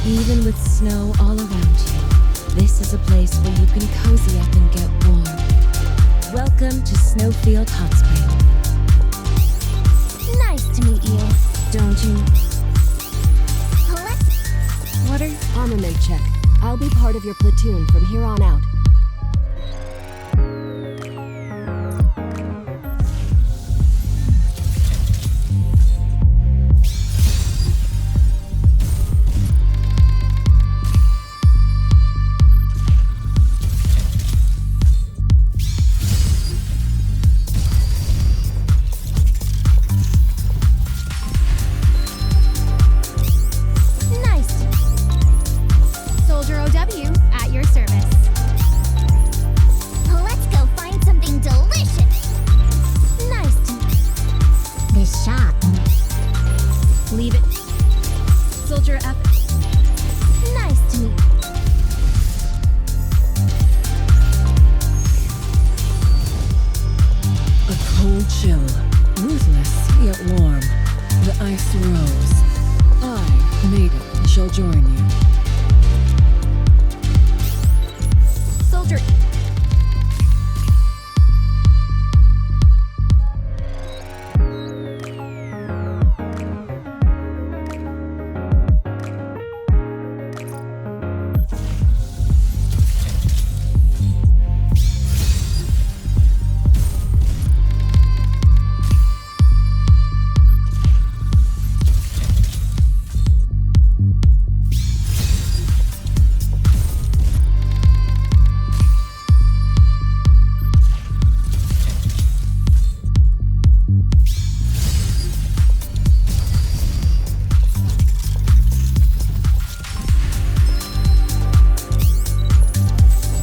Even with snow all around you, this is a place where you can cozy up and get warm. Welcome to Snowfield Hot Spring. Nice to meet you. Don't you? What are... Armament check. I'll be part of your platoon from here on out. Chill, ruthless yet warm. The ice rose. I, Maiden, shall join you. Soldier...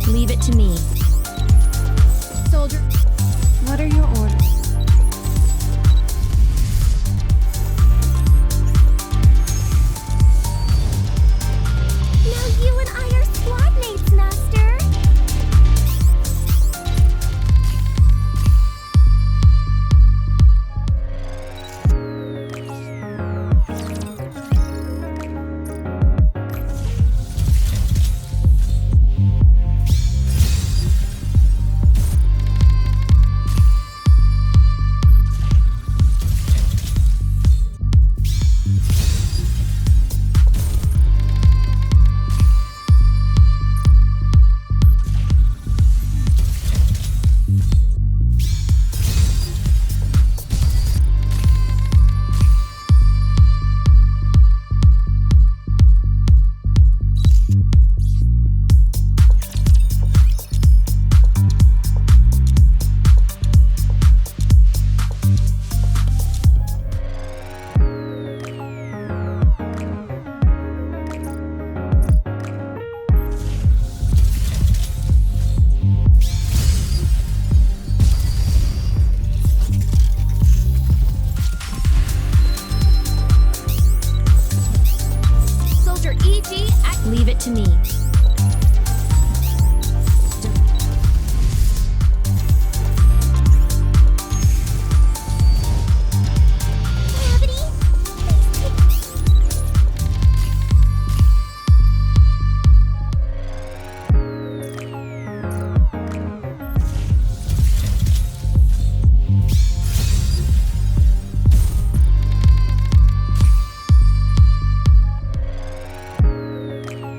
Leave it to me. Soldier, what are your orders? Now you and I are squad mates, Master. Leave it to me.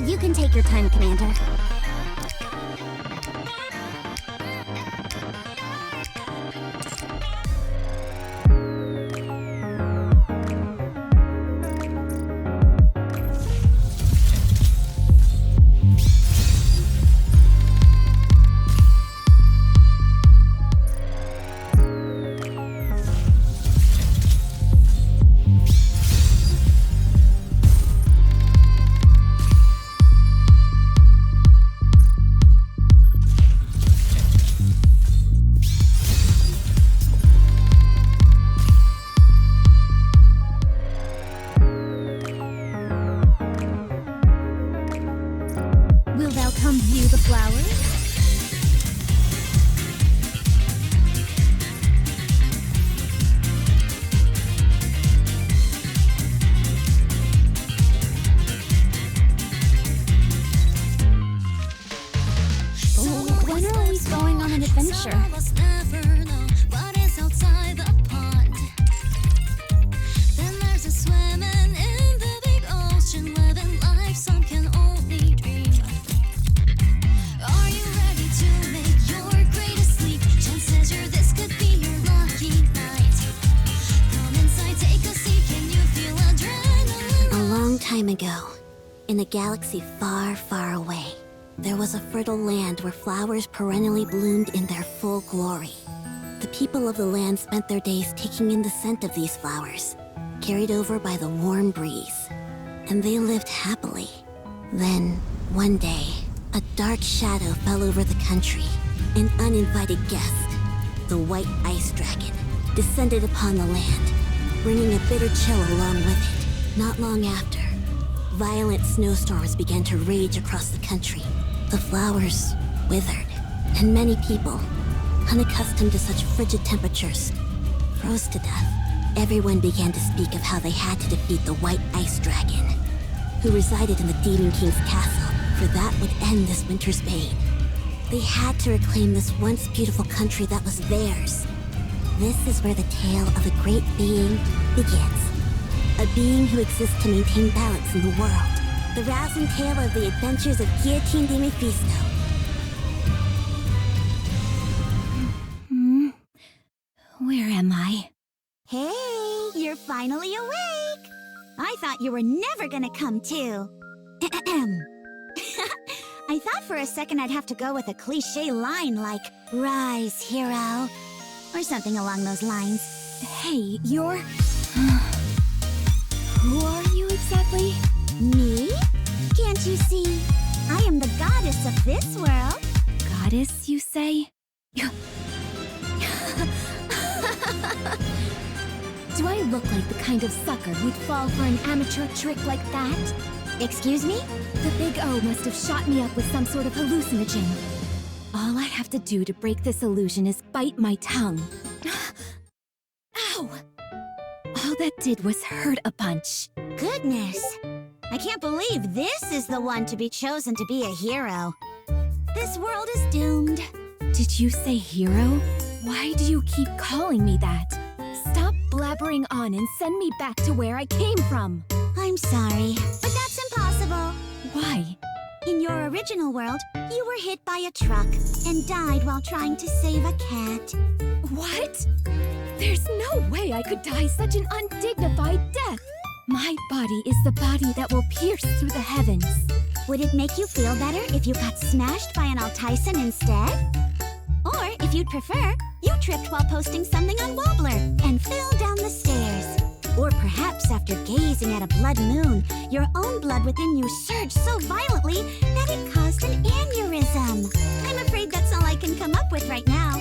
You can take your time, Commander. Will thou come view the flowers? adventure. Some of us never know what is outside the pond. Then there's a swimming in the big ocean, living life some can only dream. Are you ready to make your greatest leap? Chances are this could be your lucky night. Come inside, take a seat. Can you feel adrenaline? A long time ago, in a galaxy far, far away, there was a fertile land where flowers perennially bloomed in their full glory. The people of the land spent their days taking in the scent of these flowers, carried over by the warm breeze. And they lived happily. Then, one day, a dark shadow fell over the country. An uninvited guest, the white ice dragon, descended upon the land, bringing a bitter chill along with it. Not long after, violent snowstorms began to rage across the country. The flowers withered, and many people, unaccustomed to such frigid temperatures, froze to death. Everyone began to speak of how they had to defeat the white ice dragon, who resided in the Demon King's castle, for that would end this winter's bane. They had to reclaim this once beautiful country that was theirs. This is where the tale of a great being begins. A being who exists to maintain balance in the world. The rousing tale of the adventures of Guillotine de Mephisto. Where am I? Hey, you're finally awake! I thought you were never gonna come to. I thought for a second I'd have to go with a cliche line like, "Rise, hero," or something along those lines. Hey, you're... Who are you exactly? Me? Can't you see? I am the goddess of this world. Goddess, you say? Do I look like the kind of sucker who'd fall for an amateur trick like that? Excuse me? The Big O must have shot me up with some sort of hallucinogen. All I have to do to break this illusion is bite my tongue. Ow! All that did was hurt a bunch. Goodness. I can't believe this is the one to be chosen to be a hero. This world is doomed. Did you say hero? Why do you keep calling me that? Stop blabbering on and send me back to where I came from. I'm sorry, but that's impossible. Why? In your original world, you were hit by a truck and died while trying to save a cat. What? There's no way I could die such an undignified death. My body is the body that will pierce through the heavens. Would it make you feel better if you got smashed by an Altyson instead? Or, if you'd prefer, you tripped while posting something on Wobbler and fell down the stairs. Or perhaps after gazing at a blood moon, your own blood within you surged so violently that it caused an aneurysm. I'm afraid that's all I can come up with right now.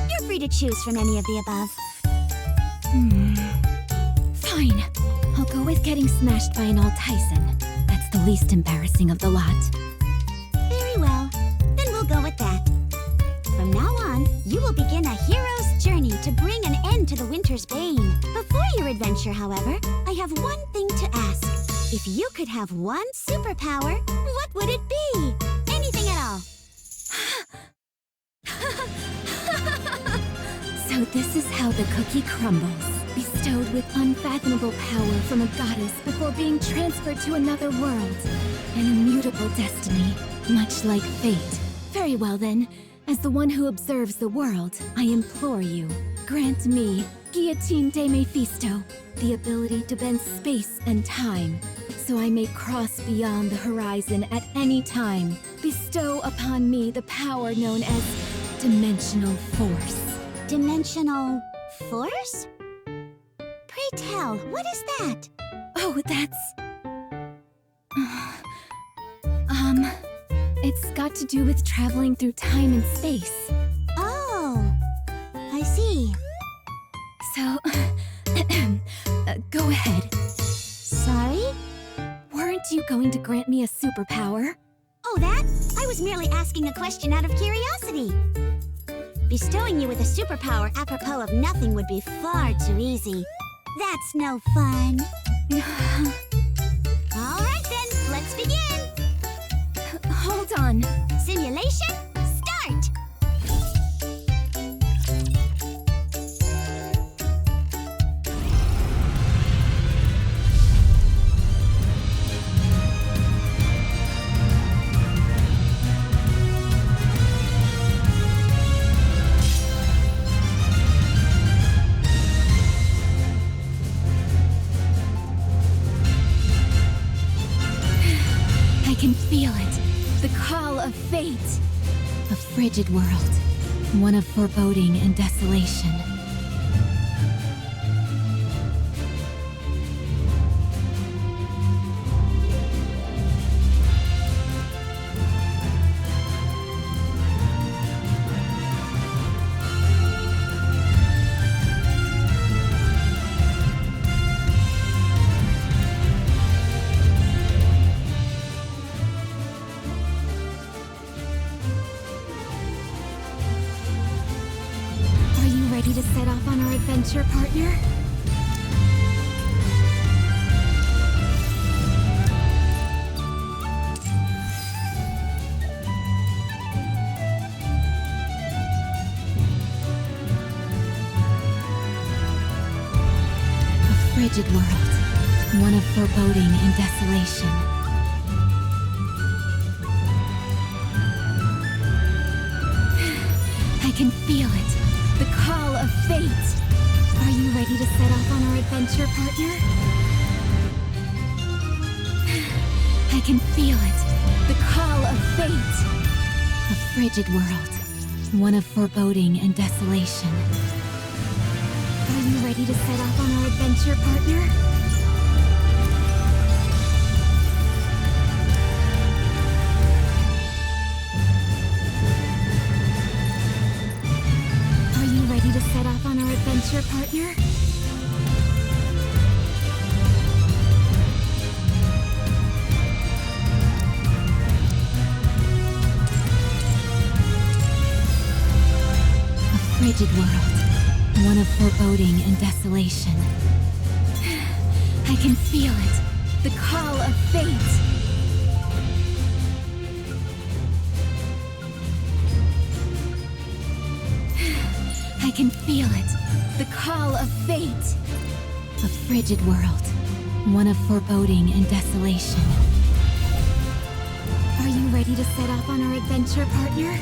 You're free to choose from any of the above. Fine. I'll go with getting smashed by an Altyson. That's the least embarrassing of the lot. Very well. Then we'll go with that. From now on, you will begin a hero's journey to bring an end to the winter's bane. Before your adventure, however, I have one thing to ask. If you could have one superpower, what would it be? Anything at all. So this is how the cookie crumbles. Bestowed with unfathomable power from a goddess before being transferred to another world. An immutable destiny, much like fate. Very well then. As the one who observes the world, I implore you, grant me, Guillotine de Mephisto, the ability to bend space and time, so I may cross beyond the horizon at any time. Bestow upon me the power known as dimensional force. Dimensional force? Pray tell, what is that? Oh, that's... It's got to do with traveling through time and space. Oh, I see. So, go ahead. Sorry? Weren't you going to grant me a superpower? Oh, that? I was merely asking a question out of curiosity. Bestowing you with a superpower apropos of nothing would be far too easy. That's no fun. All right then, let's begin. Hold on. Simulation, start! can feel it. The call of fate. A frigid world. One of foreboding and desolation. Ready to set off on our adventure, partner? A frigid world, one of foreboding and desolation. I can feel it. The call of fate! Are you ready to set off on our adventure, partner? I can feel it. The call of fate! A frigid world. One of foreboding and desolation. Are you ready to set off on our adventure, partner? Ready to set off on our adventure, partner? A frigid world, one of foreboding and desolation. I can feel it, the call of fate. I can feel it. The call of fate. A frigid world. One of foreboding and desolation. Are you ready to set off on our adventure, partner?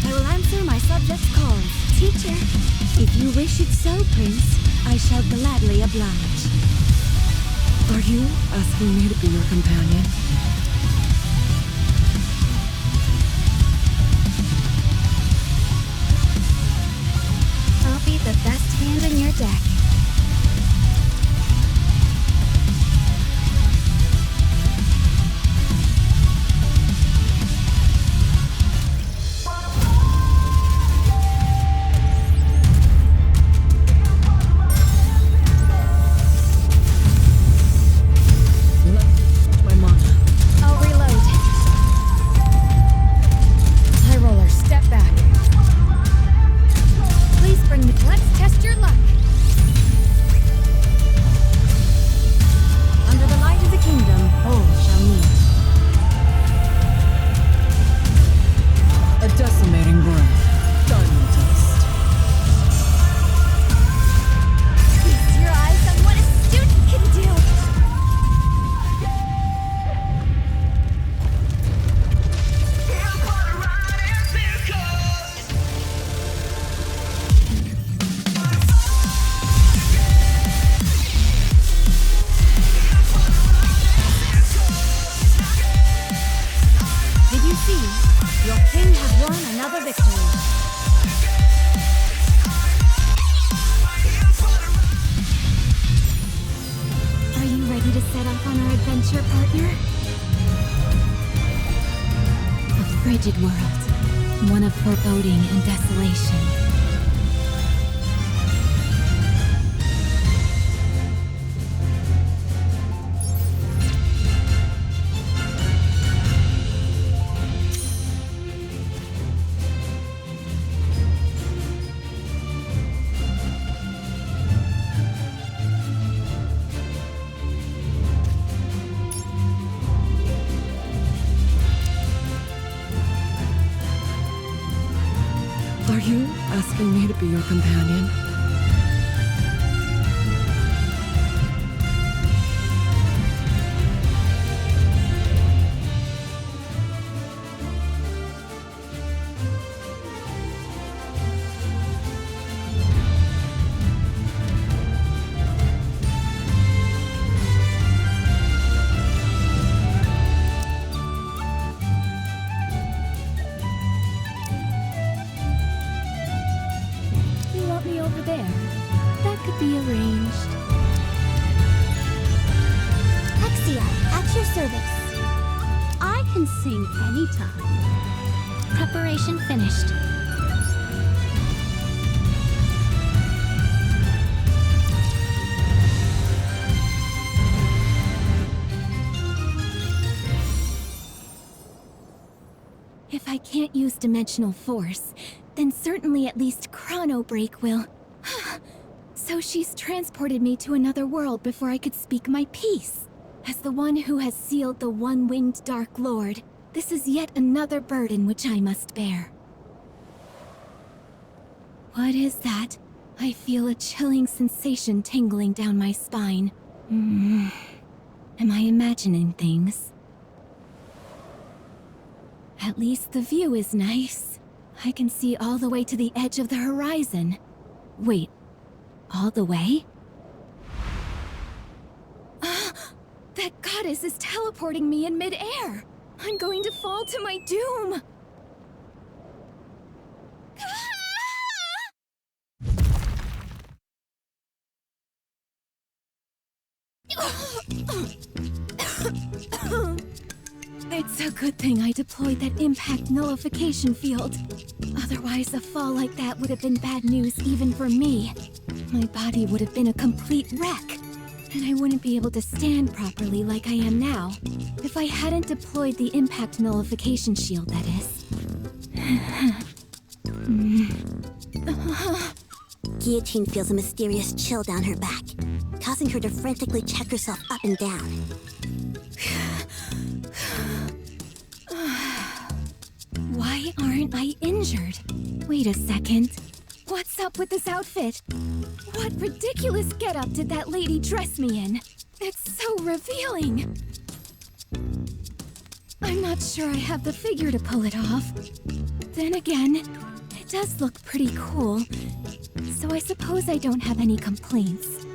I will answer my subject's calls. Teacher, if you wish it so, Prince, I shall gladly oblige. Are you asking me to be your companion? I'll be the best hand in your deck. Frigid world, one of foreboding and desolation. Are you asking me to be your companion? could be arranged. Exia, at your service. I can sing anytime. Preparation finished. If I can't use dimensional force, then certainly at least chrono break will. So she's transported me to another world before I could speak my piece. As the one who has sealed the one-winged Dark Lord, this is yet another burden which I must bear. What is that? I feel a chilling sensation tingling down my spine. Am I imagining things? At least the view is nice. I can see all the way to the edge of the horizon. Wait, all the way? That goddess is teleporting me in mid-air! I'm going to fall to my doom! It's a good thing I deployed that impact nullification field. Otherwise, a fall like that would have been bad news even for me. My body would have been a complete wreck. And I wouldn't be able to stand properly like I am now. If I hadn't deployed the impact nullification shield, that is. Guillotine feels a mysterious chill down her back, causing her to frantically check herself up and down. Why aren't I injured? Wait a second. What's up with this outfit? What ridiculous getup did that lady dress me in? It's so revealing. I'm not sure I have the figure to pull it off. Then again, it does look pretty cool. So I suppose I don't have any complaints.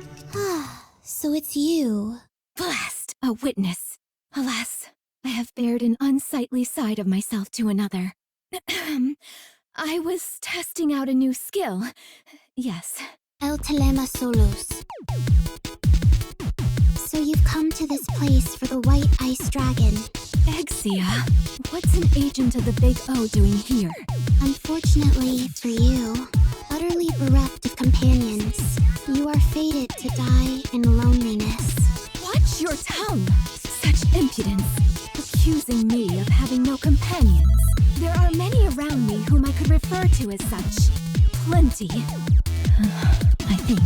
So it's you. Blast! A witness. Alas, I have bared an unsightly side of myself to another. I was testing out a new skill. Yes. El Telema Solos. So you've come to this place for the White Ice Dragon. Exia, what's an agent of the Big O doing here? Unfortunately for you, utterly bereft of companions, you are fated to die in loneliness. Watch your tongue! Such impudence! Accusing me of having no companions. There are many around me whom I could refer to as such. Plenty. I think.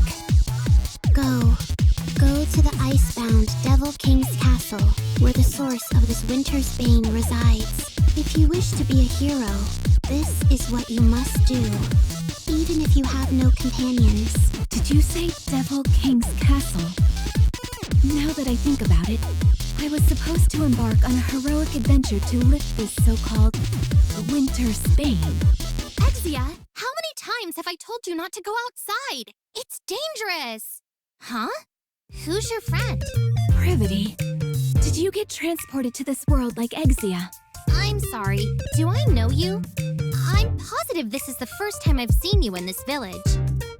Go to the icebound Devil King's castle, where the source of this winter's bane resides. If you wish to be a hero, this is what you must do, even if you have no companions. Did you say Devil King's castle? Now that I think about it, I was supposed to embark on a heroic adventure to lift this so-called winter's bane. Exia, how many times have I told you not to go outside? It's dangerous! Huh? Who's your friend? Privity. Did you get transported to this world like Exia? I'm sorry, do I know you? I'm positive this is the first time I've seen you in this village.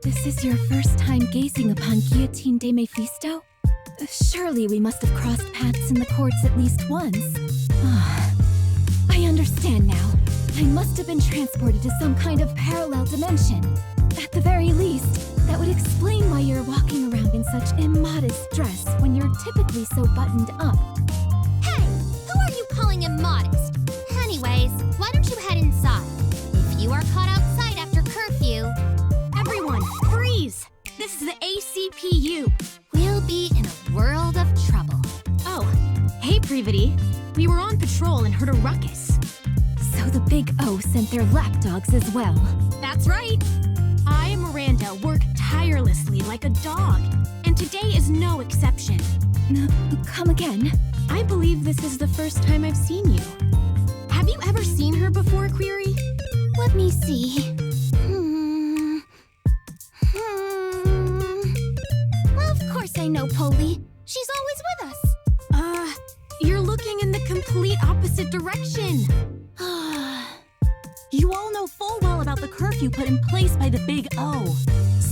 This is your first time gazing upon Guillotine de Mephisto? Surely we must have crossed paths in the courts at least once. I understand now. I must have been transported to some kind of parallel dimension. At the very least, that would explain why you're walking around in such immodest dress when you're typically so buttoned up. Hey, who are you calling immodest? Anyways, why don't you head inside? If you are caught outside after curfew... Everyone, freeze! This is the ACPU. We'll be in a world of trouble. Oh, hey Privity. We were on patrol and heard a ruckus. So the Big O sent their lapdogs as well. That's right. I and Miranda work tirelessly like a dog, and today is no exception. Come again? I believe this is the first time I've seen you. Have you ever seen her before, Query? Let me see. Well, of course I know Polly. She's always with us. You're looking in the complete opposite direction. You all know full well about the curfew put in place by the Big O.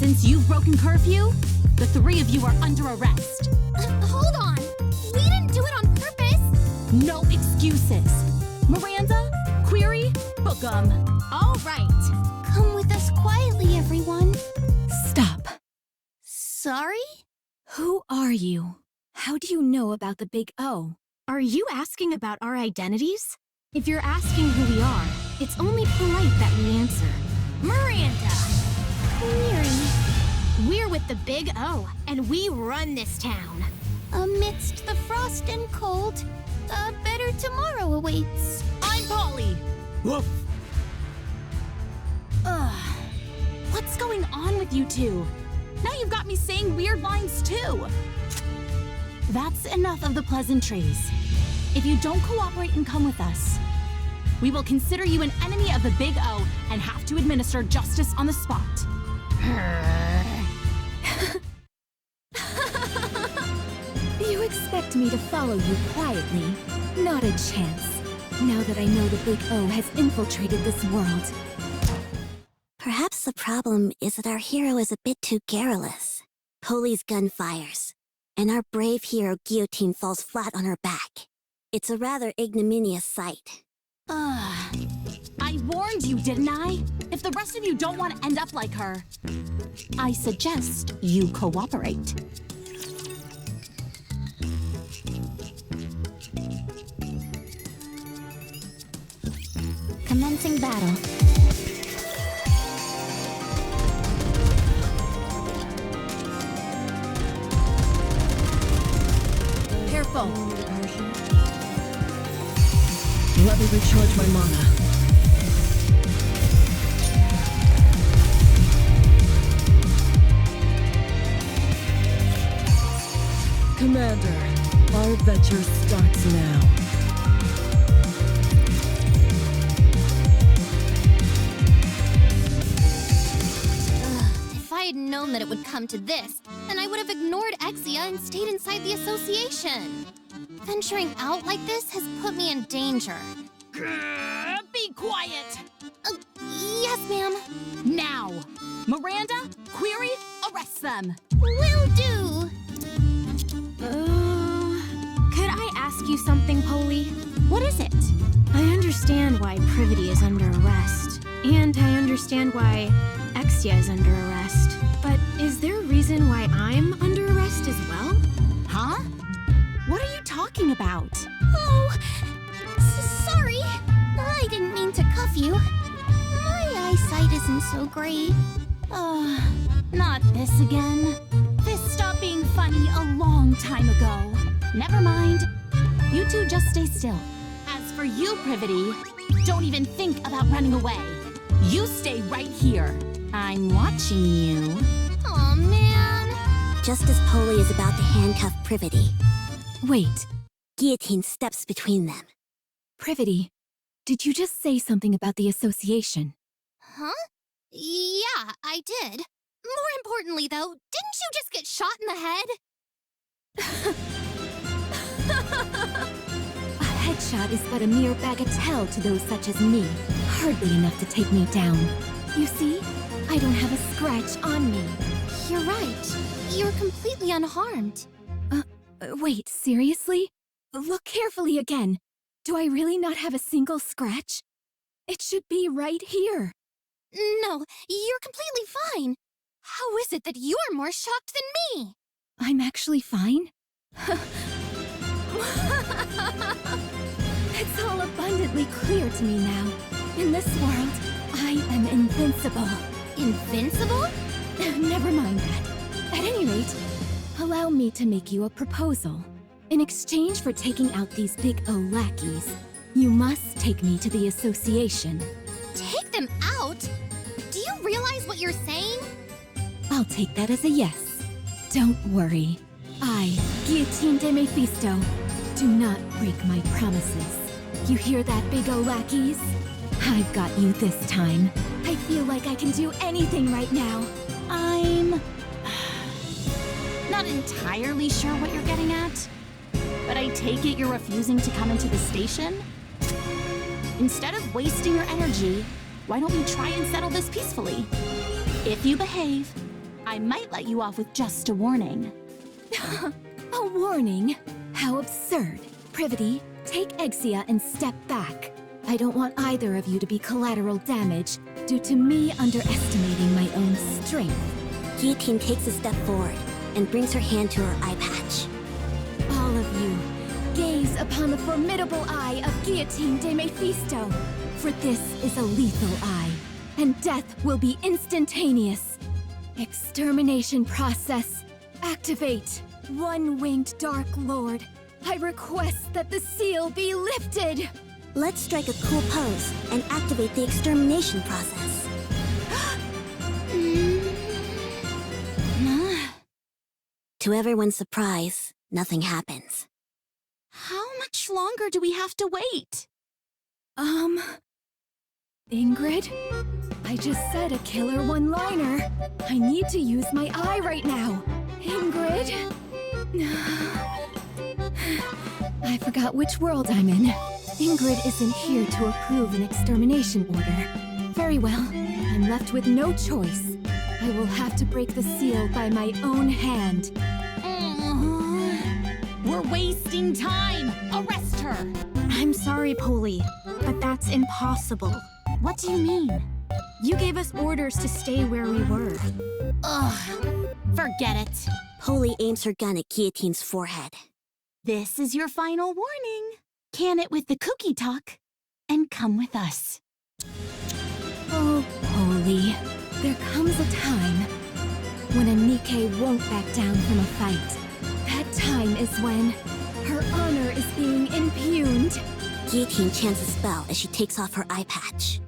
Since you've broken curfew, the three of you are under arrest. Hold on. We didn't do it on purpose. No excuses. Miranda, Query, book 'em. All right. Come with us quietly, everyone. Stop. Sorry? Who are you? How do you know about the Big O? Are you asking about our identities? If you're asking who we are, it's only polite that we answer. Miranda. Query. We're with the Big O, and we run this town. Amidst the frost and cold, a better tomorrow awaits. I'm Polly. Woof. Ugh. What's going on with you two? Now you've got me saying weird lines too. That's enough of the pleasantries. If you don't cooperate and come with us, we will consider you an enemy of the Big O and have to administer justice on the spot. You expect me to follow you quietly? Not a chance. Now that I know the Big O has infiltrated this world. Perhaps the problem is that our hero is a bit too garrulous. Polly's gun fires, and our brave hero Guillotine falls flat on her back. It's a rather ignominious sight. I warned you, didn't I? If the rest of you don't want to end up like her, I suggest you cooperate. Commencing battle. Careful. Let me recharge my mana. Commander, our adventure starts now. If I had known that it would come to this, then I would have ignored Exia and stayed inside the association. Venturing out like this has put me in danger. Be quiet! Yes, ma'am. Now! Miranda, Query, arrest them! Will do. Could I ask you something, Polly? What is it? I understand why Privity is under arrest, and I understand why Exia is under arrest. But is there a reason why I'm under arrest as well? Huh? What are you talking about? Oh, sorry. I didn't mean to cuff you. My eyesight isn't so great. Not this again. This stopped being funny a long time ago. Never mind. You two just stay still. As for you, Privity, don't even think about running away. You stay right here. I'm watching you. Aw, man. Just as Polly is about to handcuff Privity, Wait, Guillotine steps between them. Privity, did you just say something about the association? Huh? Yeah, I did. More importantly, though, didn't you just get shot in the head? A headshot is but a mere bagatelle to those such as me. Hardly enough to take me down. You see, I don't have a scratch on me. You're right. You're completely unharmed. Wait, seriously? Look carefully again. Do I really not have a single scratch? It should be right here. No, you're completely fine. How is it that you're more shocked than me? I'm actually fine? It's all abundantly clear to me now. In this world, I am invincible. Invincible? Never mind that. At any rate, allow me to make you a proposal. In exchange for taking out these Big O lackeys, you must take me to the association. Take them out? Do you realize what you're saying? I'll take that as a yes. Don't worry. I, Guillotine de Mephisto, do not break my promises. You hear that, Big O lackeys? I've got you this time. I feel like I can do anything right now. I'm not entirely sure what you're getting at, but I take it you're refusing to come into the station? Instead of wasting your energy, why don't we try and settle this peacefully? If you behave, I might let you off with just a warning. A warning? How absurd. Privity, take Exia and step back. I don't want either of you to be collateral damage due to me underestimating my own strength. Guillotine takes a step forward and brings her hand to her eye patch. All of you, gaze upon the formidable eye of Guillotine de Mephisto, for this is a lethal eye, and death will be instantaneous. Extermination process, activate. One-winged Dark Lord, I request that the seal be lifted. Let's strike a cool pose and activate the extermination process. To everyone's surprise, nothing happens. How much longer do we have to wait? Ingrid? I just said a killer one-liner. I need to use my eye right now. Ingrid? I forgot which world I'm in. Ingrid isn't here to approve an extermination order. Very well, I'm left with no choice. I will have to break the seal by my own hand. We're wasting time! Arrest her! I'm sorry, Polly, but that's impossible. What do you mean? You gave us orders to stay where we were. Ugh, forget it. Polly aims her gun at Guillotine's forehead. This is your final warning. Can it with the cookie talk, and come with us. Oh, Polly, there comes a time when a Nike won't back down from a fight. That time is when her honor is being impugned. Guillotine chants a spell as she takes off her eye patch.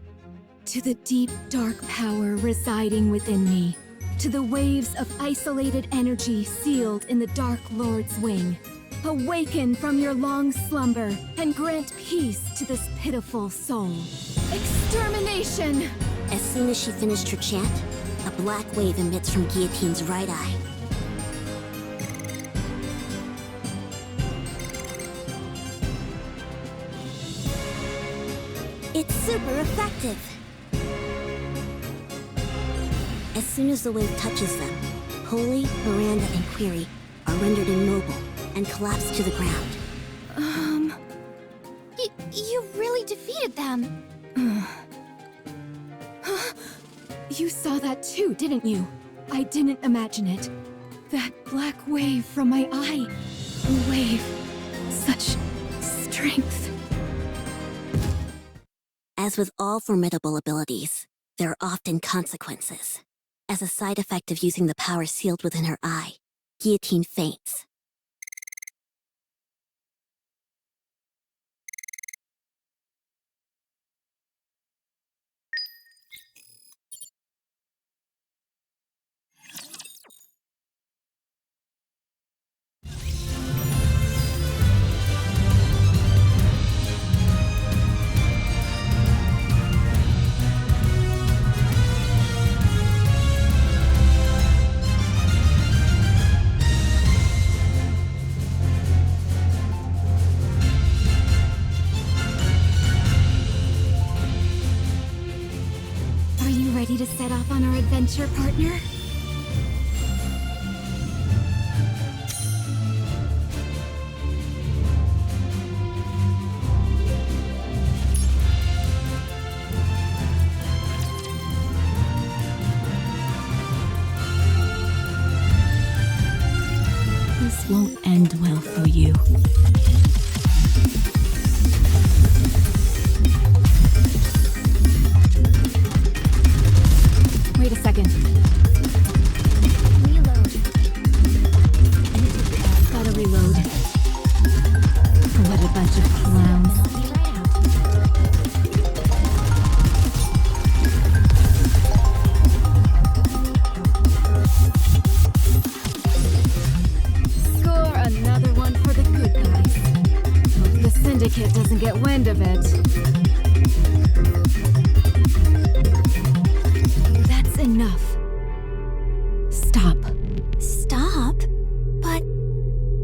To the deep, dark power residing within me. To the waves of isolated energy sealed in the Dark Lord's wing. Awaken from your long slumber and grant peace to this pitiful soul. Extermination! As soon as she finished her chant, a black wave emits from Guillotine's right eye. It's super effective! As soon as the wave touches them, Polly, Miranda, and Query are rendered immobile and collapse to the ground. You really defeated them. You saw that too, didn't you? I didn't imagine it. That black wave from my eye. A wave. Such strength. As with all formidable abilities, there are often consequences. As a side effect of using the power sealed within her eye, Guillotine faints. Ready to set off on our adventure, partner? This won't end well for you. Wait a second. Reload. Gotta reload. What a bunch of clowns. Score another one for the good guys. Hope the Syndicate doesn't get wind of it. Enough. Stop. Stop? But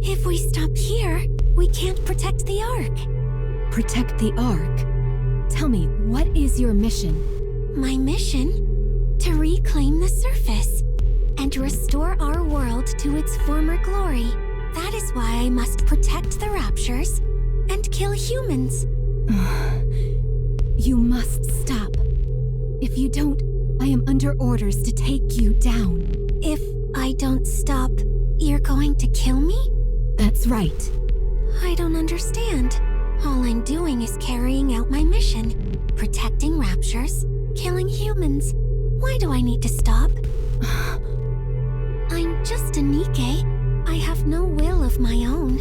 if we stop here, we can't protect the Ark. Protect the Ark? Tell me, what is your mission? My mission? To reclaim the surface and restore our world to its former glory. That is why I must protect the Raptures and kill humans. You must stop. If you don't, I am under orders to take you down. If I don't stop, you're going to kill me? That's right. I don't understand. All I'm doing is carrying out my mission. Protecting Raptures, killing humans. Why do I need to stop? I'm just a Nikke. I have no will of my own.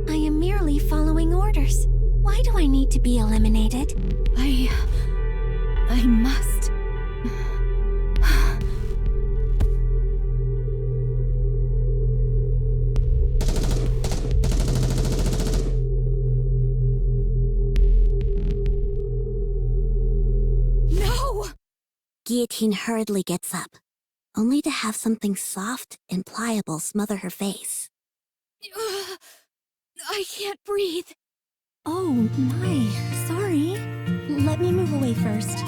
I am merely following orders. Why do I need to be eliminated? I must. No! Guillotine hurriedly gets up, only to have something soft and pliable smother her face. I can't breathe. Oh, my. Sorry. Let me move away first.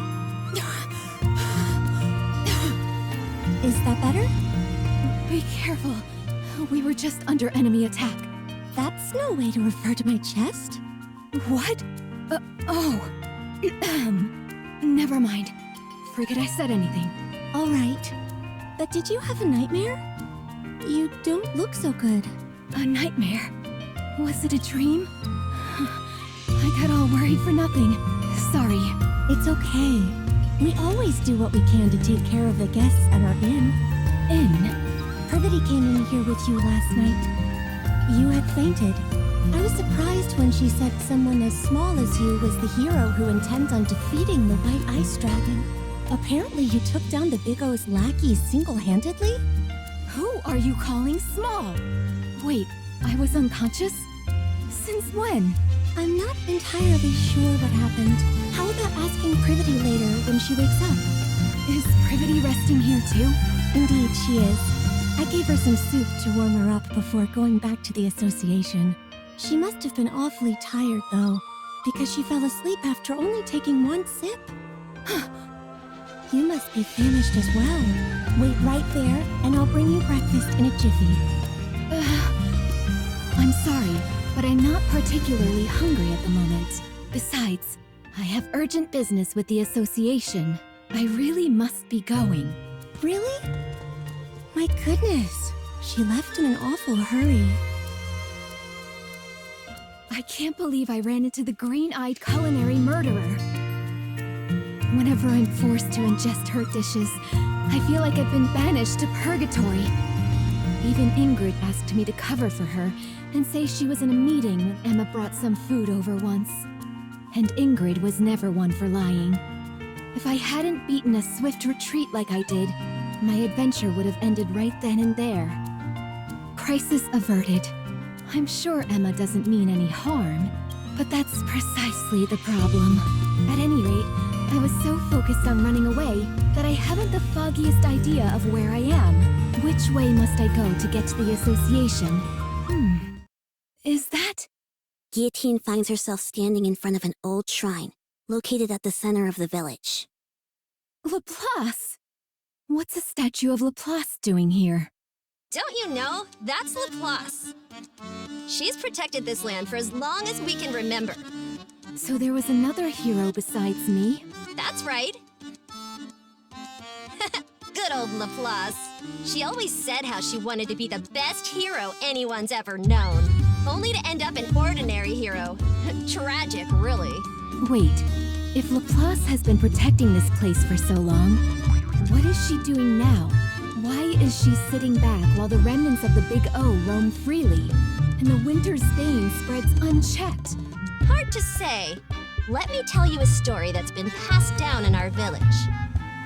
Is that better? Be careful. We were just under enemy attack. That's no way to refer to my chest. What? Never mind. Forget I said anything. All right. But did you have a nightmare? You don't look so good. A nightmare? Was it a dream? I got all worried for nothing. Sorry. It's okay. We always do what we can to take care of the guests at our inn. Inn? Privity came in here with you last night. You had fainted. I was surprised when she said someone as small as you was the hero who intends on defeating the White Ice Dragon. Apparently you took down the Big O's lackeys single-handedly? Who are you calling small? Wait, I was unconscious? Since when? I'm not entirely sure what happened. How about asking Privity later when she wakes up? Is Privity resting here too? Indeed, she is. I gave her some soup to warm her up before going back to the association. She must have been awfully tired, though, because she fell asleep after only taking one sip. You must be famished as well. Wait right there, and I'll bring you breakfast in a jiffy. I'm sorry, but I'm not particularly hungry at the moment. Besides, I have urgent business with the association. I really must be going. Really? My goodness, she left in an awful hurry. I can't believe I ran into the green-eyed culinary murderer. Whenever I'm forced to ingest her dishes, I feel like I've been banished to purgatory. Even Ingrid asked me to cover for her and say she was in a meeting when Emma brought some food over once. And Ingrid was never one for lying. If I hadn't beaten a swift retreat like I did, my adventure would have ended right then and there. Crisis averted. I'm sure Emma doesn't mean any harm, but that's precisely the problem. At any rate, I was so focused on running away that I haven't the foggiest idea of where I am. Which way must I go to get to the association? Is that? Guillotine finds herself standing in front of an old shrine, located at the center of the village. Laplace? What's a statue of Laplace doing here? Don't you know? That's Laplace. She's protected this land for as long as we can remember. So there was another hero besides me? That's right. Good old Laplace. She always said how she wanted to be the best hero anyone's ever known. Only to end up an ordinary hero. Tragic, really. Wait, if Laplace has been protecting this place for so long, what is she doing now? Why is she sitting back while the remnants of the Big O roam freely, and the winter's bane spreads unchecked? Hard to say. Let me tell you a story that's been passed down in our village.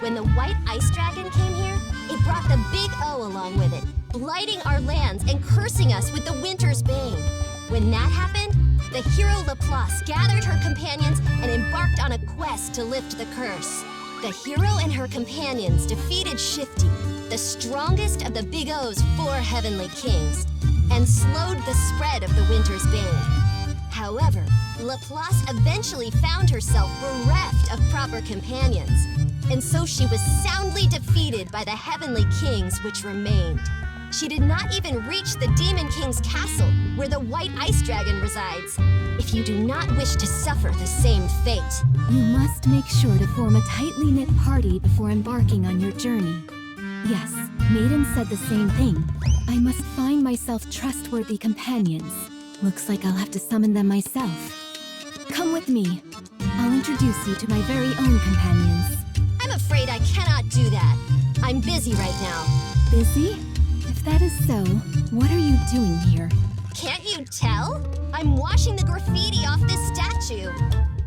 When the White Ice Dragon came here, it brought the Big O along with it, blighting our lands and cursing us with the winter's bane. When that happened, the hero Laplace gathered her companions and embarked on a quest to lift the curse. The hero and her companions defeated Shifty, the strongest of the Big O's 4 heavenly kings, and slowed the spread of the winter's bane. However, Laplace eventually found herself bereft of proper companions. and so she was soundly defeated by the heavenly kings which remained. She did not even reach the Demon King's castle, where the white ice dragon resides. If you do not wish to suffer the same fate, You must make sure to form a tightly knit party before embarking on your journey. Yes, Maiden said the same thing. I must find myself trustworthy companions. Looks like I'll have to summon them myself. Come with me. I'll introduce you to my very own companions. I'm afraid I cannot do that. I'm busy right now. Busy? If that is so, what are you doing here? Can't you tell? I'm washing the graffiti off this statue.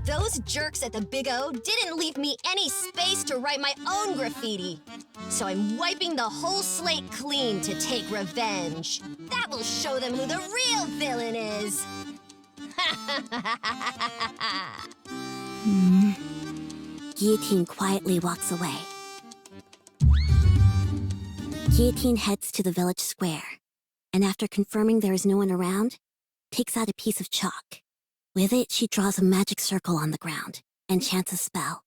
Those jerks at the Big O didn't leave me any space to write my own graffiti. So I'm wiping the whole slate clean to take revenge. That will show them who the real villain is. Guillotine quietly walks away. Guillotine heads to the village square, and after confirming there is no one around, takes out a piece of chalk. With it, she draws a magic circle on the ground and chants a spell.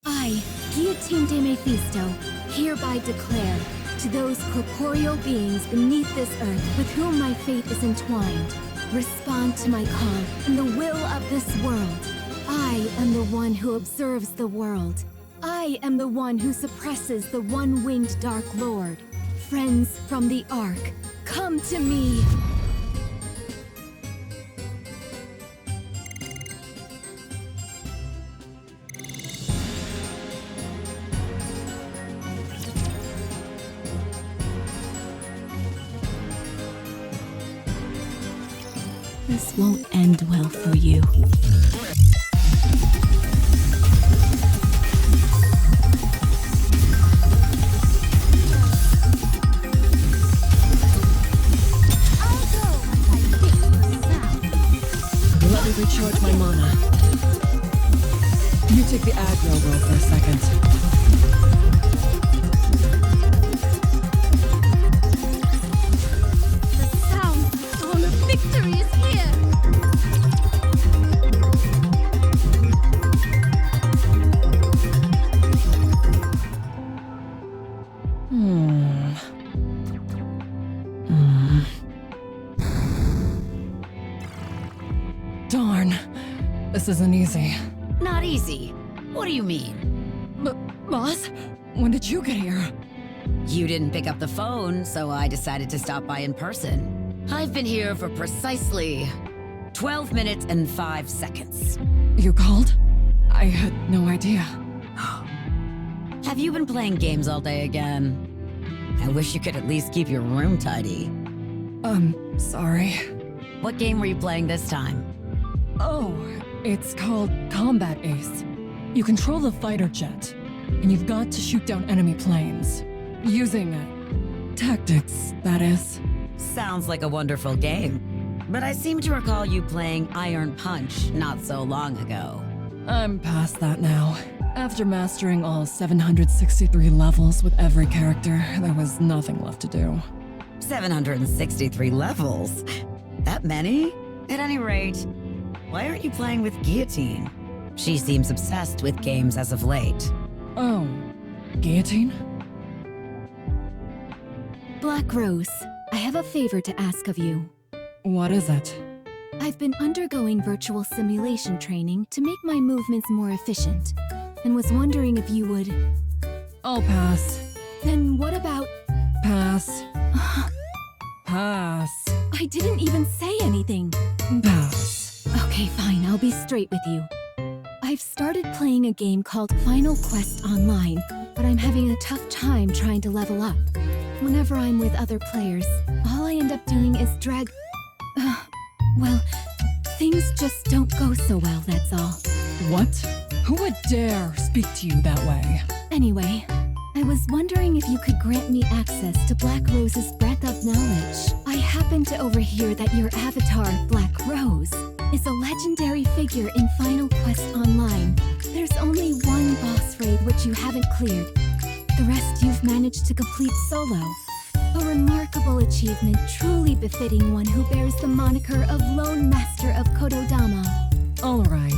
I, Guillotine de Mephisto, hereby declare to those corporeal beings beneath this earth with whom my fate is entwined, respond to my call in the will of this world. I am the one who observes the world. I am the one who suppresses the one-winged Dark Lord. Friends from the Ark, come to me! This won't end well for you. Let me recharge my mana. You take the aggro roll for a second. The sound of victory is here! Darn. This isn't easy. Not easy. What do you mean? Boss? When did you get here? You didn't pick up the phone, so I decided to stop by in person. I've been here for precisely 12 minutes and 5 seconds. You called? I had no idea. Have you been playing games all day again? I wish you could at least keep your room tidy. Sorry. What game were you playing this time? Oh, it's called Combat Ace. You control the fighter jet, and you've got to shoot down enemy planes. Using tactics, that is. Sounds like a wonderful game. But I seem to recall you playing Iron Punch not so long ago. I'm past that now. After mastering all 763 levels with every character, there was nothing left to do. 763 levels? That many? At any rate, why aren't you playing with Guillotine? She seems obsessed with games as of late. Oh, Guillotine? Black Rose, I have a favor to ask of you. What is it? I've been undergoing virtual simulation training to make my movements more efficient, and was wondering if you would... I'll pass. Then what about... Pass. Pass. I didn't even say anything. Pass. Okay, fine, I'll be straight with you. I've started playing a game called Final Quest Online, but I'm having a tough time trying to level up. Whenever I'm with other players, all I end up doing is drag... well, things just don't go so well, that's all. What? Who would dare speak to you that way? Anyway, I was wondering if you could grant me access to Black Rose's breadth of knowledge. I happened to overhear that your avatar, Black Rose, is a legendary figure in Final Quest Online. There's only one boss raid which you haven't cleared. The rest you've managed to complete solo. A remarkable achievement truly befitting one who bears the moniker of Lone Master of Kododama. All right.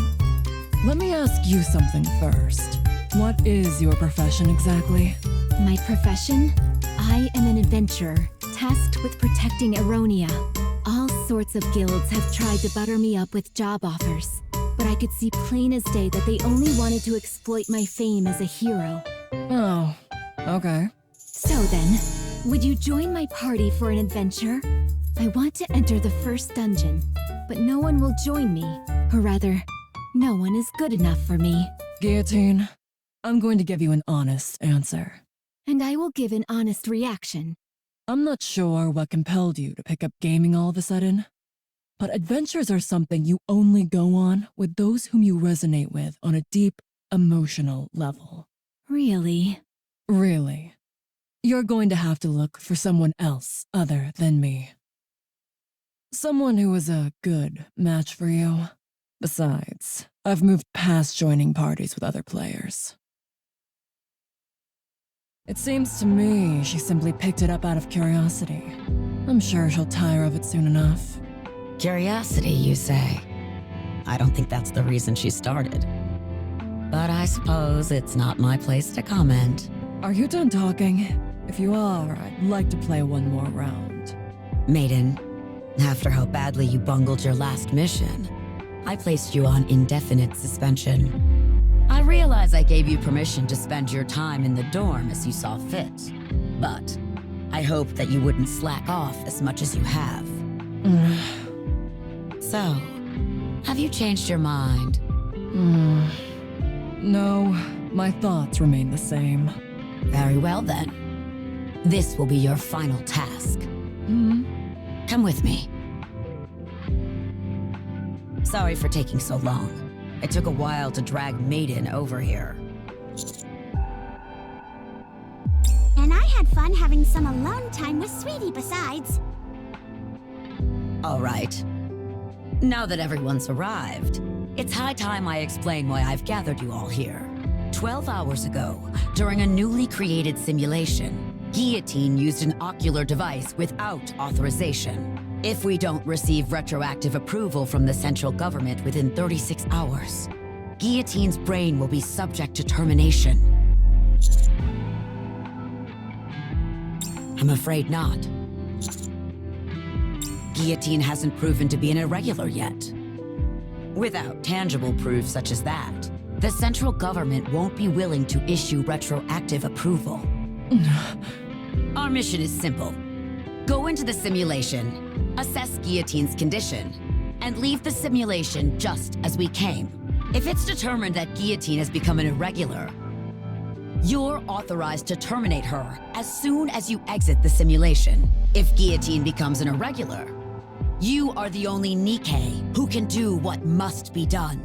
Let me ask you something first. What is your profession exactly? My profession? I am an adventurer, tasked with protecting Eronia. All sorts of guilds have tried to butter me up with job offers, but I could see plain as day that they only wanted to exploit my fame as a hero. Oh, okay. So then, would you join my party for an adventure? I want to enter the first dungeon, but no one will join me. Or rather, no one is good enough for me. Guillotine, I'm going to give you an honest answer. And I will give an honest reaction. I'm not sure what compelled you to pick up gaming all of a sudden, but adventures are something you only go on with those whom you resonate with on a deep, emotional level. Really? Really. You're going to have to look for someone else other than me. Someone who is a good match for you. Besides, I've moved past joining parties with other players. It seems to me she simply picked it up out of curiosity. I'm sure she'll tire of it soon enough. Curiosity, you say? I don't think that's the reason she started. But I suppose it's not my place to comment. Are you done talking? If you are, I'd like to play one more round. Maiden, after how badly you bungled your last mission, I placed you on indefinite suspension. I realize I gave you permission to spend your time in the dorm as you saw fit, but I hope that you wouldn't slack off as much as you have. So, have you changed your mind? No, my thoughts remain the same. Very well then. This will be your final task. Come with me. Sorry for taking so long. It took a while to drag Maiden over here. And I had fun having some alone time with Sweetie besides. All right. Now that everyone's arrived, it's high time I explain why I've gathered you all here. 12 hours ago, during a newly created simulation, Guillotine used an ocular device without authorization. If we don't receive retroactive approval from the central government within 36 hours, Guillotine's brain will be subject to termination. I'm afraid not. Guillotine hasn't proven to be an irregular yet. Without tangible proof such as that, the central government won't be willing to issue retroactive approval. Our mission is simple. Go into the simulation, assess Guillotine's condition, and leave the simulation just as we came. If it's determined that Guillotine has become an irregular, you're authorized to terminate her as soon as you exit the simulation. If Guillotine becomes an irregular, you are the only Nikkei who can do what must be done.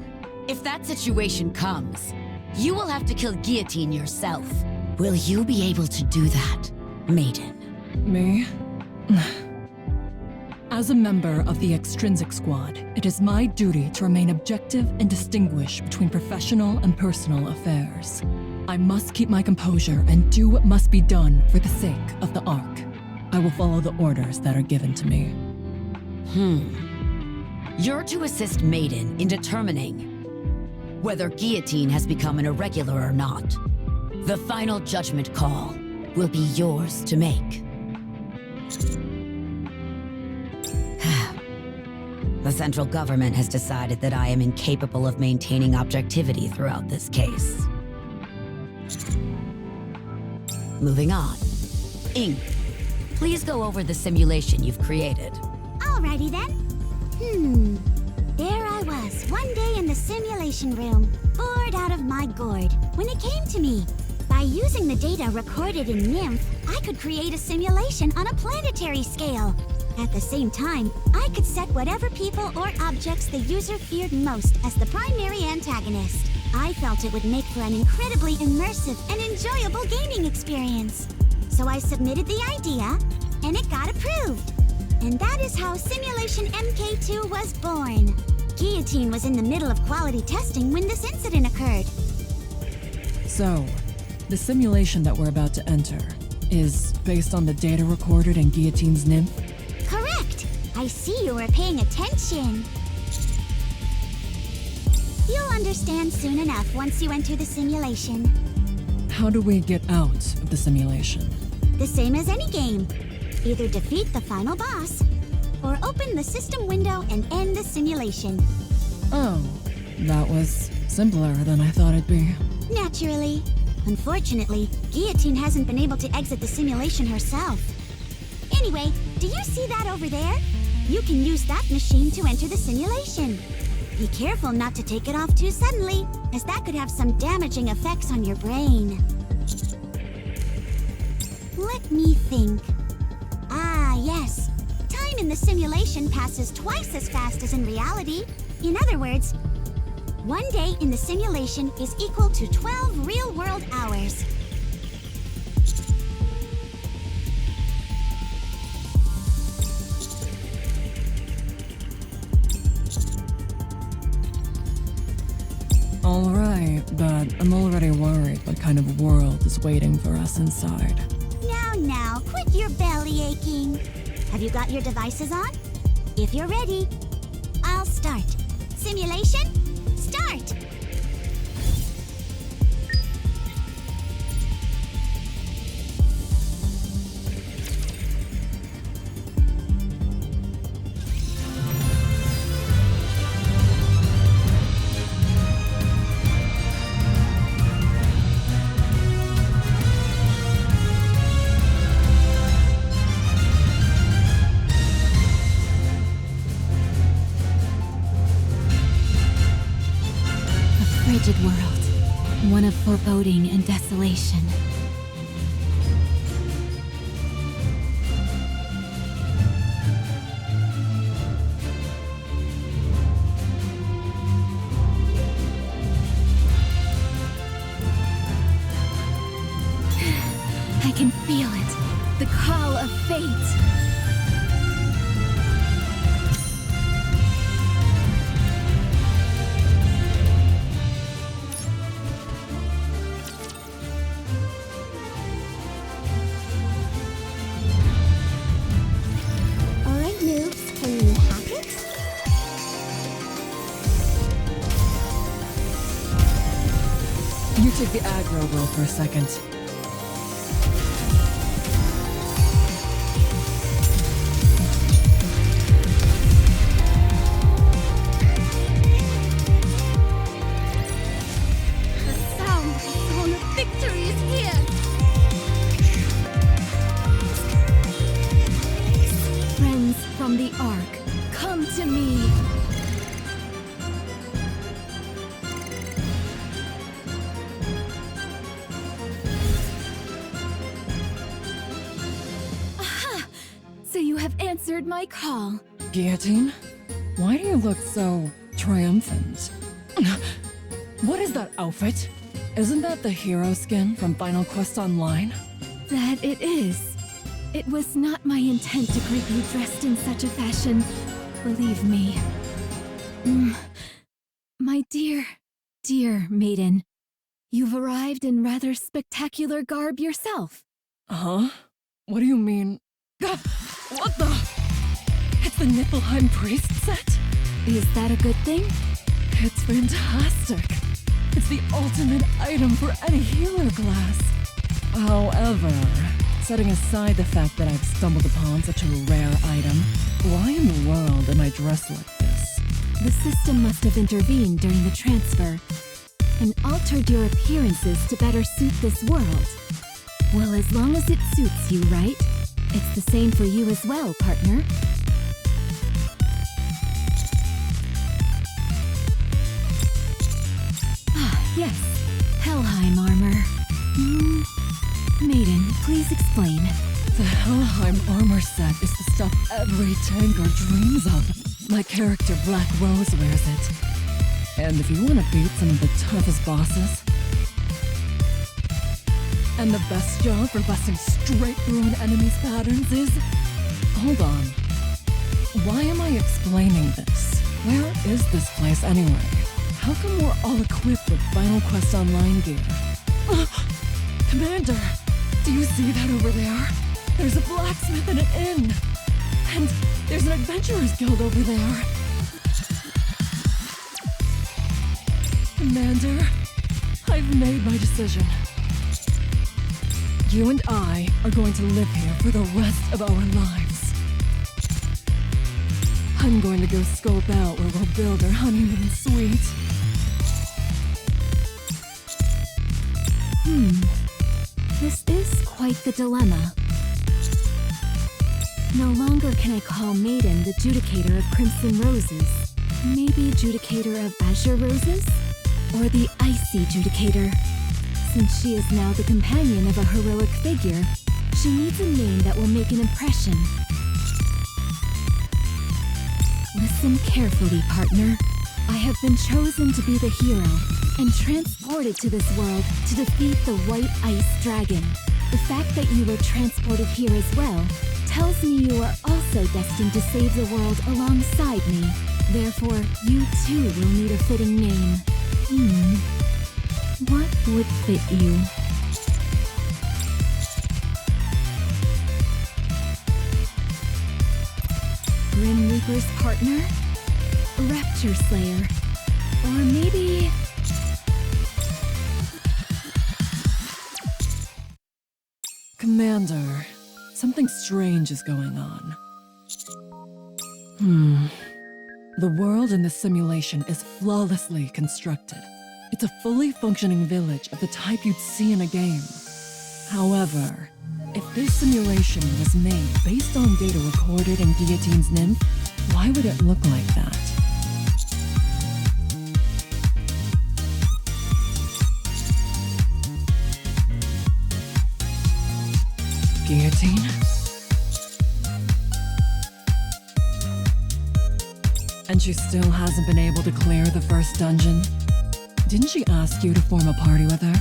If that situation comes, you will have to kill Guillotine yourself. Will you be able to do that, Maiden? Me? As a member of the Extrinsic Squad, it is my duty to remain objective and distinguish between professional and personal affairs. I must keep my composure and do what must be done for the sake of the Ark. I will follow the orders that are given to me. You're to assist Maiden in determining whether Guillotine has become an irregular or not. The final judgment call will be yours to make. The central government has decided that I am incapable of maintaining objectivity throughout this case. Moving on. Ink, please go over the simulation you've created. Alrighty then. There I was, one day in the simulation room, bored out of my gourd, when it came to me. By using the data recorded in Nymph, I could create a simulation on a planetary scale. At the same time, I could set whatever people or objects the user feared most as the primary antagonist. I felt it would make for an incredibly immersive and enjoyable gaming experience. So I submitted the idea, and it got approved. And that is how Simulation MK2 was born. Guillotine was in the middle of quality testing when this incident occurred. So, the simulation that we're about to enter is based on the data recorded in Guillotine's Nymph? Correct! I see you were paying attention. You'll understand soon enough once you enter the simulation. How do we get out of the simulation? The same as any game. Either defeat the final boss, or open the system window and end the simulation. Oh, that was simpler than I thought it'd be. Naturally. Unfortunately, Guillotine hasn't been able to exit the simulation herself. Anyway, do you see that over there? You can use that machine to enter the simulation. Be careful not to take it off too suddenly, as that could have some damaging effects on your brain. Let me think. Ah, yes. Time in the simulation passes twice as fast as in reality. In other words, one day in the simulation is equal to 12 real-world hours. All right, but I'm already worried what kind of world is waiting for us inside. Now, quit your belly aching. Have you got your devices on? If you're ready, I'll start. Simulation, start! Frigid world, one of foreboding and desolation. I can feel it, the call of fate. You take the aggro role for a second. The sound of victory is here! Friends from the Ark, come to me! So you have answered my call. Guillotine? Why do you look so triumphant? What is that outfit? Isn't that the hero skin from Final Quest Online? That it is. It was not my intent to greet you dressed in such a fashion. Believe me. My dear Maiden, you've arrived in rather spectacular garb yourself. Huh? What do you mean? What the? It's the Niflheim priest set? Is that a good thing? It's fantastic. It's the ultimate item for any healer class. However, setting aside the fact that I've stumbled upon such a rare item, why in the world am I dressed like this? The system must have intervened during the transfer and altered your appearances to better suit this world. Well, as long as it suits you, right? It's the same for you as well, partner. Ah, yes. Helheim armor. Maiden, please explain. The Helheim armor set is the stuff every tanker dreams of. My character Black Rose wears it. And if you want to beat some of the toughest bosses, and the best job for busting straight through an enemy's patterns is... Hold on. Why am I explaining this? Where is this place anyway? How come we're all equipped with Final Quest Online gear? Commander, do you see that over there? There's a blacksmith and an inn. And there's an adventurers guild over there. Commander, I've made my decision. You and I are going to live here for the rest of our lives. I'm going to go scope out where we'll build our honeymoon suite. This is quite the dilemma. No longer can I call Maiden the Judicator of Crimson Roses. Maybe Judicator of Azure Roses? Or the Icy Judicator. Since she is now the companion of a heroic figure, she needs a name that will make an impression. Listen carefully, partner. I have been chosen to be the hero and transported to this world to defeat the White Ice Dragon. The fact that you were transported here as well tells me you are also destined to save the world alongside me. Therefore, you too will need a fitting name. What would fit you? Grim Reaper's partner? Rapture Slayer? Or maybe... Commander, something strange is going on. The world in this simulation is flawlessly constructed. It's a fully functioning village of the type you'd see in a game. However, if this simulation was made based on data recorded in Guillotine's nymph, why would it look like that? Guillotine? And she still hasn't been able to clear the first dungeon? Didn't she ask you to form a party with her?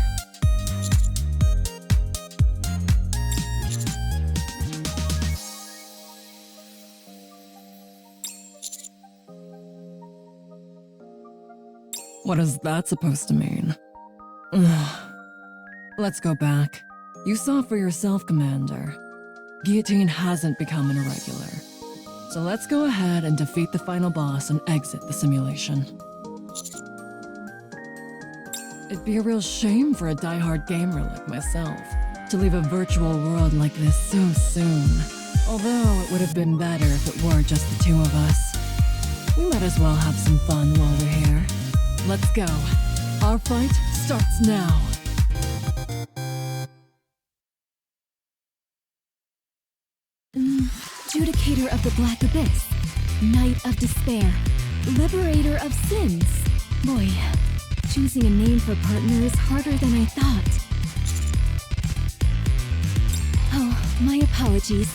What is that supposed to mean? Let's go back. You saw for yourself, Commander. Guillotine hasn't become an irregular. So let's go ahead and defeat the final boss and exit the simulation. It'd be a real shame for a die-hard gamer like myself to leave a virtual world like this so soon. Although it would have been better if it were just the two of us. We might as well have some fun while we're here. Let's go. Our fight starts now. Judicator of the Black Abyss, Knight of Despair, Liberator of Sins. Boy, choosing a name for partner is harder than I thought. Oh, my apologies.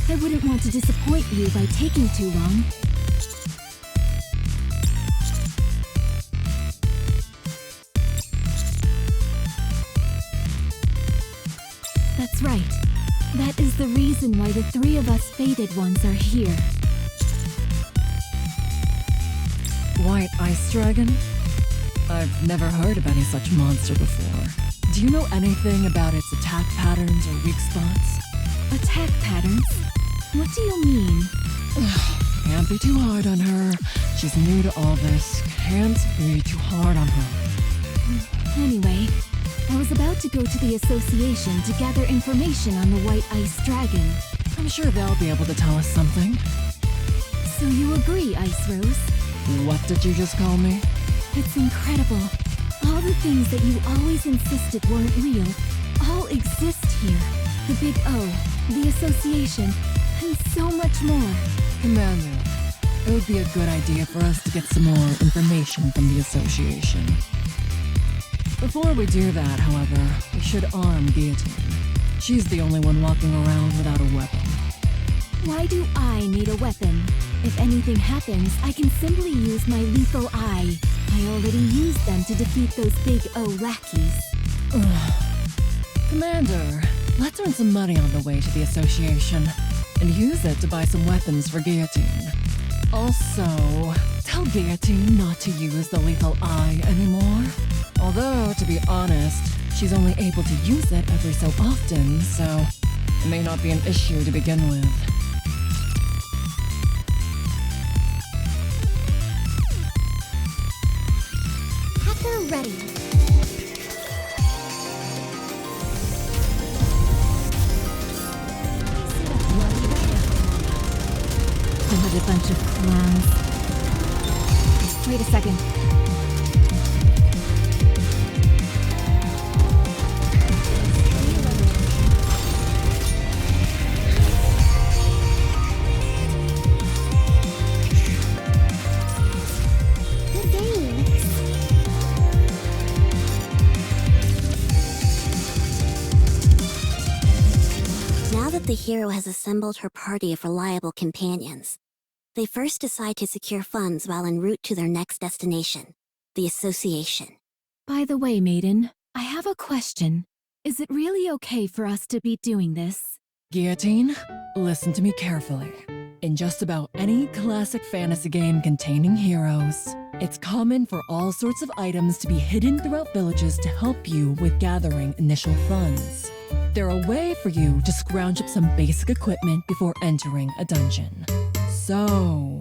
I wouldn't want to disappoint you by taking too long. That's right. That is the reason why the three of us fated ones are here. White Ice Dragon? I've never heard of any such monster before. Do you know anything about its attack patterns or weak spots? Attack patterns? What do you mean? Can't be too hard on her. She's new to all this. Can't be too hard on her. Anyway, I was about to go to the association to gather information on the White Ice Dragon. I'm sure they'll be able to tell us something. So you agree, Ice Rose? What did you just call me? It's incredible. All the things that you always insisted weren't real all exist here. The Big O, the association, and so much more. Commander, it would be a good idea for us to get some more information from the association. Before we do that, however, we should arm Guillotine. She's the only one walking around without a weapon. Why do I need a weapon? If anything happens, I can simply use my lethal eye. I already used them to defeat those Big O lackeys. Commander, let's earn some money on the way to the association and use it to buy some weapons for Guillotine. Also, tell Guillotine not to use the lethal eye anymore. Although, to be honest, she's only able to use it every so often, so it may not be an issue to begin with. After ready. What a bunch of clowns. Wait a second. Good game. Now that the hero has assembled her party of reliable companions, they first decide to secure funds while en route to their next destination, the Association. By the way, Maiden, I have a question. Is it really okay for us to be doing this? Guillotine, listen to me carefully. In just about any classic fantasy game containing heroes, it's common for all sorts of items to be hidden throughout villages to help you with gathering initial funds. They're a way for you to scrounge up some basic equipment before entering a dungeon. So,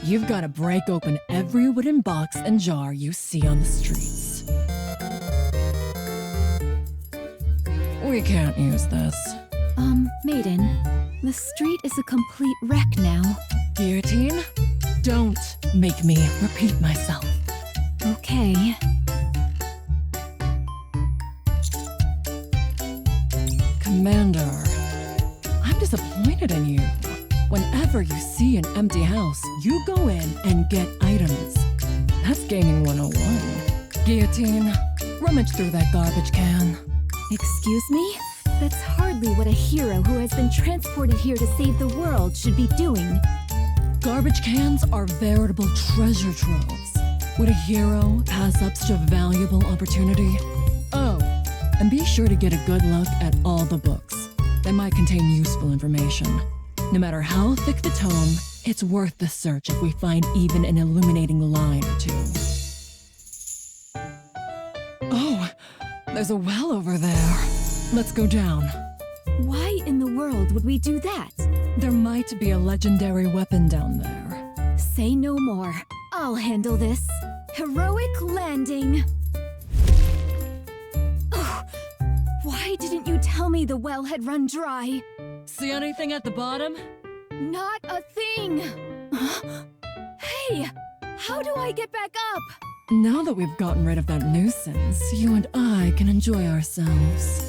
you've got to break open every wooden box and jar you see on the streets. We can't use this. Maiden, the street is a complete wreck now. Guillotine, don't make me repeat myself. Okay. Commander, I'm disappointed in you. Whenever you see an empty house, you go in and get items. That's gaming 101. Guillotine, rummage through that garbage can. Excuse me? That's hardly what a hero who has been transported here to save the world should be doing. Garbage cans are veritable treasure troves. Would a hero pass up such a valuable opportunity? Oh, and be sure to get a good look at all the books. They might contain useful information. No matter how thick the tome, it's worth the search if we find even an illuminating line or two. Oh, there's a well over there. Let's go down. Why in the world would we do that? There might be a legendary weapon down there. Say no more. I'll handle this. Heroic landing. Oh, why didn't you tell me the well had run dry? See anything at the bottom? Not a thing. Hey, how do I get back up? Now that we've gotten rid of that nuisance, you and I can enjoy ourselves.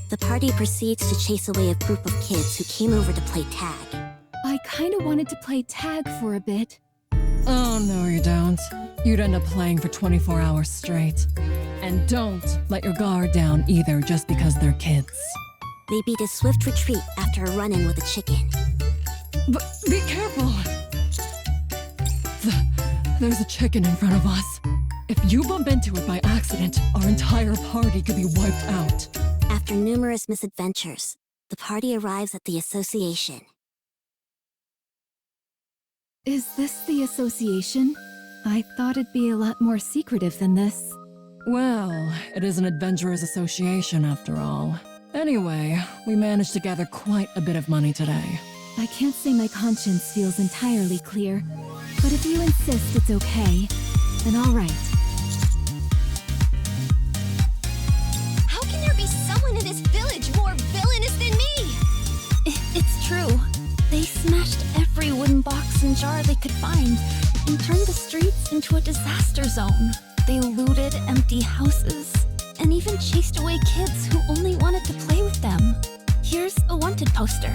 The party proceeds to chase away a group of kids who came over to play tag. I kinda wanted to play tag for a bit. Oh, no you don't. You'd end up playing for 24 hours straight. And don't let your guard down either just because they're kids. They beat a swift retreat after a run-in with a chicken. But be careful! There's a chicken in front of us. If you bump into it by accident, our entire party could be wiped out. After numerous misadventures, the party arrives at the Association. Is this the association? I thought it'd be a lot more secretive than this. Well, it is an adventurers association after all. Anyway, we managed to gather quite a bit of money today. I can't say my conscience feels entirely clear, but if you insist it's okay, then all right. How can there be someone in this village more villainous than me? It's true. They smashed every wooden box and jar they could find and turned the streets into a disaster zone. They looted empty houses and even chased away kids who only wanted to play with them. Here's a wanted poster.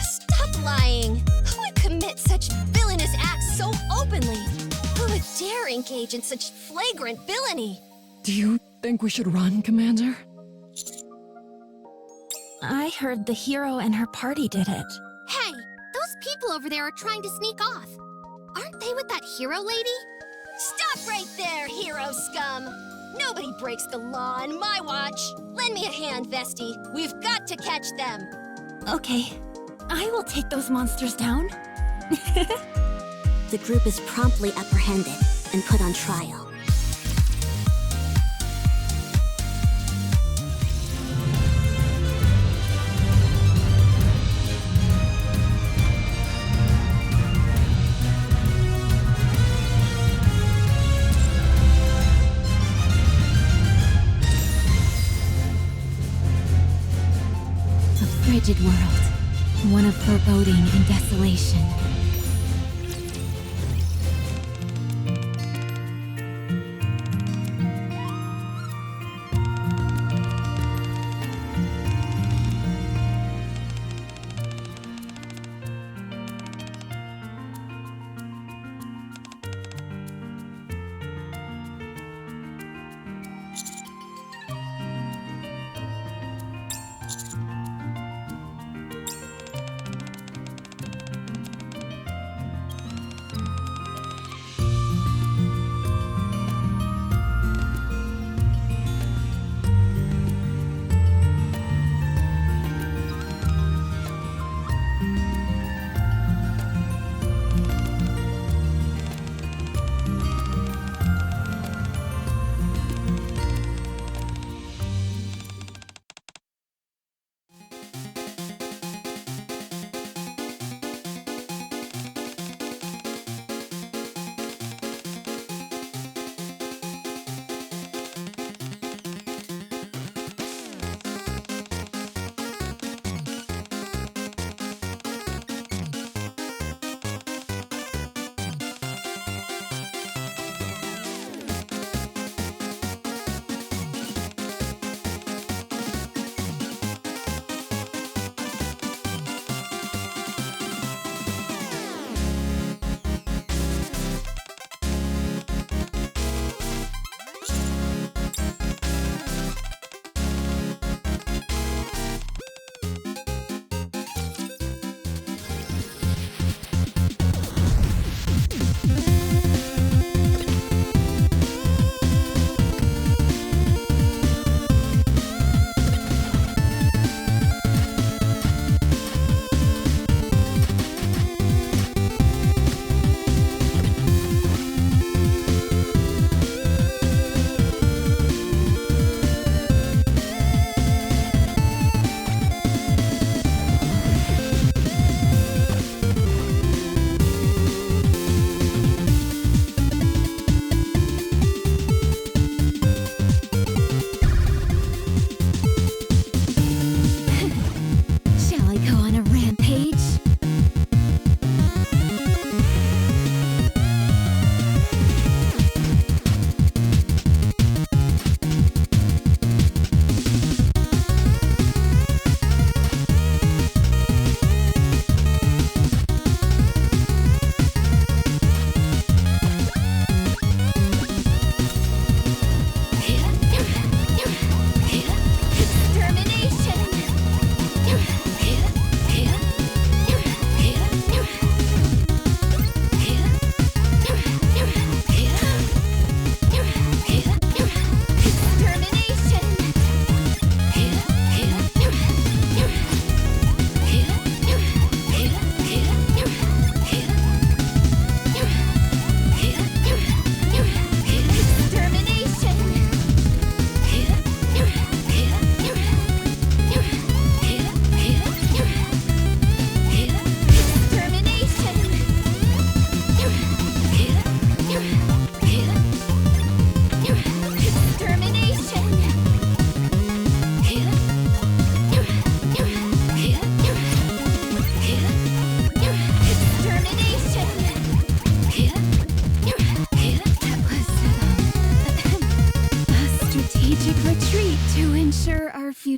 Stop lying! Who would commit such villainous acts so openly? Who would dare engage in such flagrant villainy? Do you think we should run, Commander? I heard the hero and her party did it. Hey, those people over there are trying to sneak off. Aren't they with that hero lady? Stop right there, hero scum! Nobody breaks the law on my watch. Lend me a hand, Vesti. We've got to catch them. Okay, I will take those monsters down. The group is promptly apprehended and put on trial. frigid world. One of foreboding and desolation.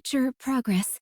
future progress.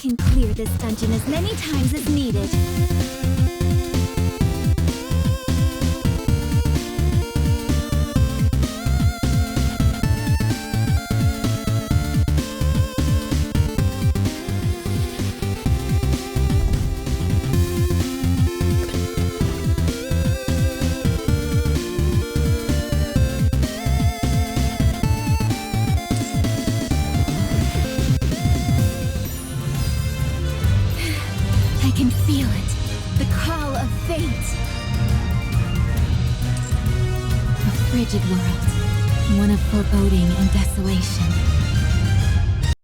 can clear this dungeon as many times as needed. I can feel it. The call of fate. A frigid world. One of foreboding and desolation.